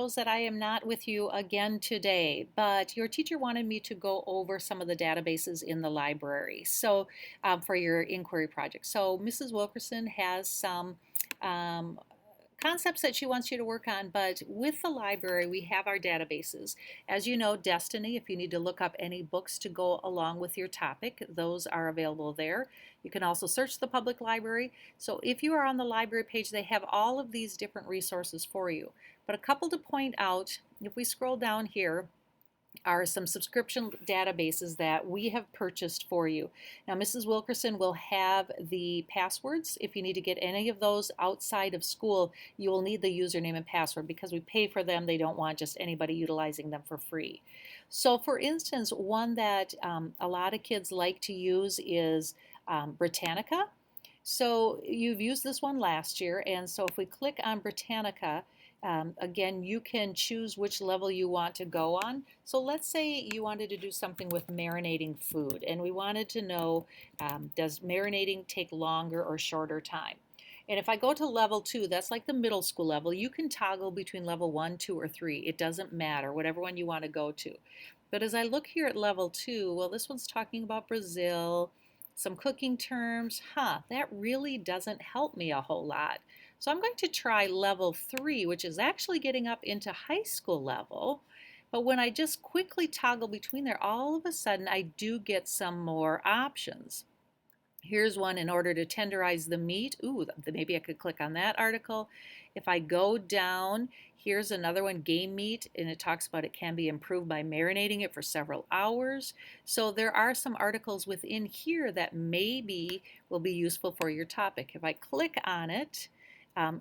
That I am not with you again today, but your teacher wanted me to go over some of the databases in the library. For your inquiry project. So Mrs. Wilkerson has some um, concepts that she wants you to work on, but with the library, we have our databases. As you know, Destiny, if you need to look up any books to go along with your topic, those are available there. You can also search the public library. So if you are on the library page, they have all of these different resources for you. But a couple to point out, if we scroll down here, are some subscription databases that we have purchased for you. Now, Mrs. Wilkerson will have the passwords. If you need to get any of those outside of school, you will need the username and password because we pay for them. They don't want just anybody utilizing them for free. So, for instance, one that a lot of kids like to use is Britannica. So you've used this one last year, and so if we click on Britannica, again, you can choose which level you want to go on. So let's say you wanted to do something with marinating food, and we wanted to know, does marinating take longer or shorter time? And if I go to level 2, that's like the middle school level, you can toggle between level 1, 2, or 3. It doesn't matter, whatever one you want to go to. But as I look here at level 2, well, this one's talking about Brazil, some cooking terms. That really doesn't help me a whole lot. So I'm going to try level 3, which is actually getting up into high school level. But when I just quickly toggle between there, all of a sudden I do get some more options. Here's one in order to tenderize the meat. Ooh, maybe I could click on that article. If I go down, here's another one, game meat, and it talks about it can be improved by marinating it for several hours. So there are some articles within here that maybe will be useful for your topic. If I click on it,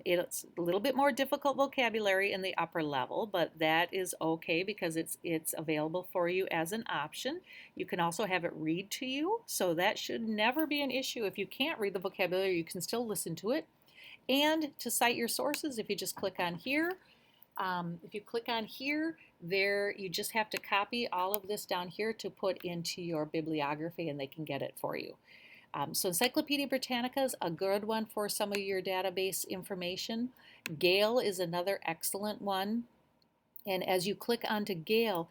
it's a little bit more difficult vocabulary in the upper level, but that is okay because it's available for you as an option. You can also have it read to you, so that should never be an issue. If you can't read the vocabulary, you can still listen to it. And to cite your sources, if you just click on here, there you just have to copy all of this down here to put into your bibliography, and they can get it for you. So Encyclopedia Britannica is a good one for some of your database information. Gale is another excellent one. And as you click onto Gale,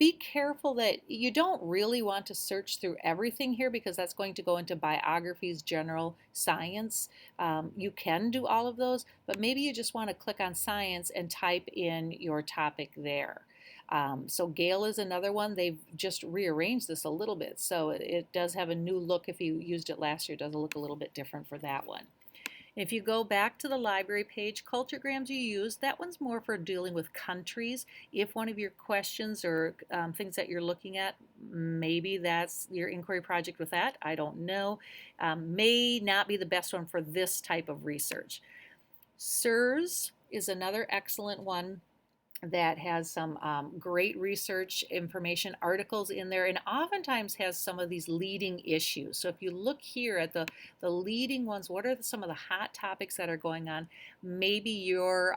be careful that you don't really want to search through everything here because that's going to go into biographies, general science. You can do all of those, but maybe you just want to click on science and type in your topic there. So Gale is another one. They've just rearranged this a little bit. So it does have a new look. If you used it last year, it does look a little bit different for that one. If you go back to the library page, Culturegrams you use, that one's more for dealing with countries. If one of your questions or things that you're looking at, maybe that's your inquiry project with that, I don't know, may not be the best one for this type of research. SIRS is another excellent one that has some great research information articles in there and oftentimes has some of these leading issues. So if you look here at the leading ones, what are some of the hot topics that are going on? Maybe your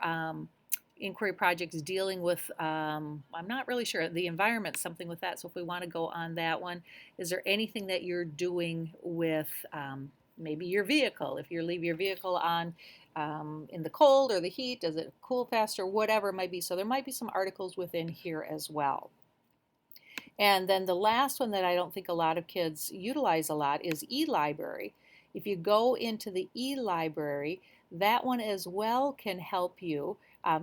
inquiry project is dealing with, I'm not really sure, the environment, something with that. So if we want to go on that one, is there anything that you're doing with maybe your vehicle? If you leave your vehicle on in the cold or the heat, does it cool faster, whatever it might be. So there might be some articles within here as well. And then the last one that I don't think a lot of kids utilize a lot is eLibrary. If you go into the eLibrary, that one as well can help you.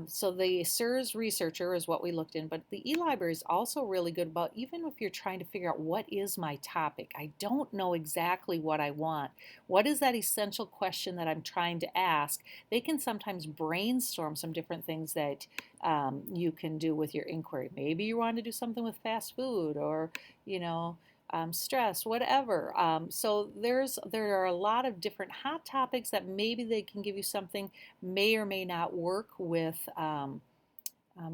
So the SIRS researcher is what we looked in, but the eLibrary is also really good about even if you're trying to figure out what is my topic. I don't know exactly what I want. What is that essential question that I'm trying to ask? They can sometimes brainstorm some different things that you can do with your inquiry. Maybe you want to do something with fast food or, stress, whatever. So there are a lot of different hot topics that maybe they can give you something may or may not work with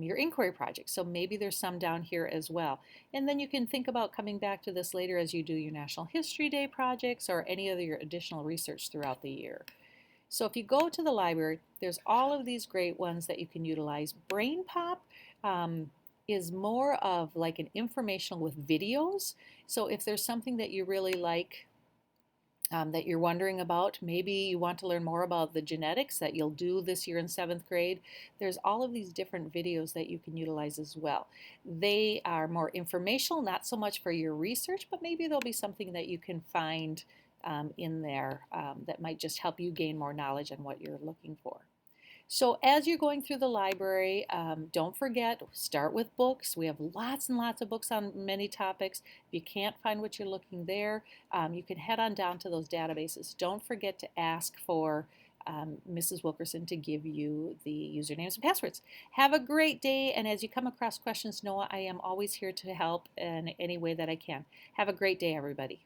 your inquiry project. So maybe there's some down here as well. And then you can think about coming back to this later as you do your National History Day projects or any other your additional research throughout the year. So if you go to the library, there's all of these great ones that you can utilize. BrainPop is more of like an informational with videos. So if there's something that you really like, that you're wondering about. Maybe you want to learn more about the genetics that you'll do this year in 7th grade. There's all of these different videos that you can utilize as well. They are more informational, not so much for your research, but maybe there'll be something that you can find in there that might just help you gain more knowledge on what you're looking for. So as you're going through the library, don't forget, start with books. We have lots and lots of books on many topics. If you can't find what you're looking there, you can head on down to those databases. Don't forget to ask for Mrs. Wilkerson to give you the usernames and passwords. Have a great day, and as you come across questions, Noah, I am always here to help in any way that I can. Have a great day, everybody.